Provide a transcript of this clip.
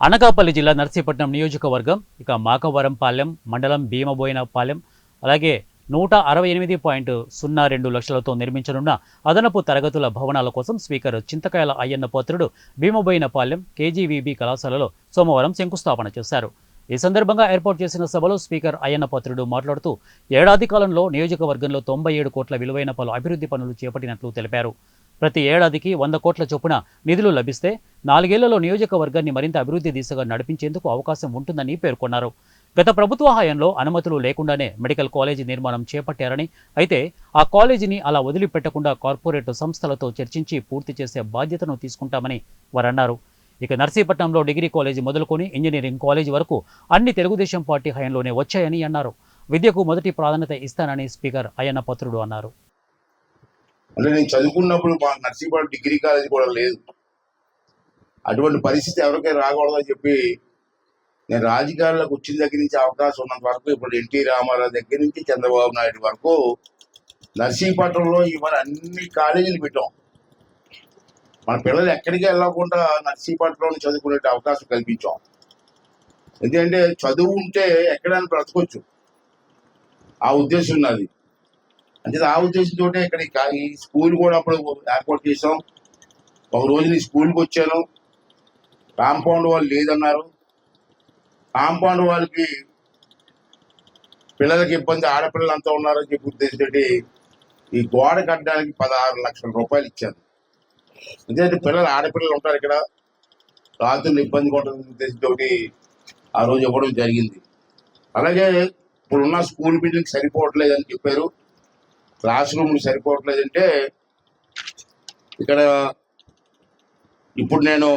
అనకాపల్లి జిల్లా నర్సీపట్నం నియోజకవర్గం ఇక మాకవరంపాలెం మండలం భీమబోయినపాలెం అలాగే 168.02 లక్షలతో నిర్మించనున్న అదనపు తరగతుల భవనాల కోసం స్పీకర్ చింతకాయల అయ్యన్న పాత్రుడు భీమబోయినపాలెం కేజీవీబీ కళాశాలలో సోమవారం శంకుస్థాపన చేశారు. ఈ సందర్భంగా ఏర్పాటు చేసిన సభలో స్పీకర్ అయ్యన్న పాత్రుడు మాట్లాడుతూ ఏడాది కాలంలో నియోజకవర్గంలో 97 కోట్ల విలువైన పలు అభివృద్ధి పనులు చేపట్టినట్లు తెలిపారు. ప్రతి ఏడాదికి 100 కోట్ల చొప్పున నిధులు లభిస్తే 4 ఏళ్లలో నియోజకవర్గాన్ని మరింత అభివృద్ధి దిశగా నడిపించేందుకు అవకాశం ఉంటుందని పేర్కొన్నారు. గత ప్రభుత్వ హయాంలో అనుమతులు లేకుండానే మెడికల్ కాలేజీ నిర్మాణం చేపట్టారని, అయితే ఆ కాలేజీని అలా వదిలిపెట్టకుండా కార్పొరేట్ సంస్థలతో చర్చించి పూర్తి చేసే బాధ్యతను తీసుకుంటామని వారన్నారు. ఇక నర్సీపట్నంలో డిగ్రీ కాలేజీ మొదలుకొని ఇంజనీరింగ్ కాలేజీ వరకు అన్ని తెలుగుదేశం పార్టీ హయాంలోనే వచ్చాయని అన్నారు. విద్యకు మొదటి ప్రాధాన్యత ఇస్తానని స్పీకర్ అయ్యన్న పాత్రుడు అన్నారు. అంటే నేను చదువుకున్నప్పుడు మా నర్సీపట్నం డిగ్రీ కాలేజీ కూడా లేదు. అటువంటి పరిస్థితి ఎవరికైనా రాకూడదని చెప్పి నేను రాజకీయాల్లోకి వచ్చిన దగ్గర నుంచి అవకాశం ఉన్నంత వరకు ఇప్పుడు ఎన్టీ రామారావు దగ్గర నుంచి చంద్రబాబు నాయుడు వరకు నర్సీపట్నంలో ఇవాళ అన్ని కాలేజీలు పెట్టాం. మన పిల్లలు ఎక్కడికి వెళ్ళకుండా నర్సీపట్నంలో చదువుకునే అవకాశం కల్పించాం. ఎందుకంటే చదువు ఉంటే ఎక్కడైనా బ్రతకొచ్చు, ఆ ఉద్దేశం ఉన్నది. అంటే ఆ ఉద్దేశంతో ఇక్కడ ఈ స్కూల్ కూడా అప్పుడు ఏర్పాటు చేసాం. ఒక రోజు నేను స్కూల్కి వచ్చాను, కాంపౌండ్ వాళ్ళు లేదన్నారు. కాంపౌండ్ వాళ్ళకి పిల్లలకి ఇబ్బంది, ఆడపిల్లలు అంతా ఉన్నారని చెప్పి ఉద్దేశంతో ఈ గోడ కట్టడానికి 16 లక్షల రూపాయలు ఇచ్చాను. ఎందుకంటే పిల్లలు ఆడపిల్లలు ఉంటారు ఇక్కడ, రాత్రులు ఇబ్బందిగా ఉంటుంది ఉద్దేశంతో ఆ రోజు ఇవ్వడం జరిగింది. అలాగే ఇప్పుడున్న స్కూల్ బిల్డింగ్ సరిపోవట్లేదని చెప్పారు, క్లాస్ రూమ్లు సరిపోవట్లేదంటే ఇక్కడ ఇప్పుడు నేను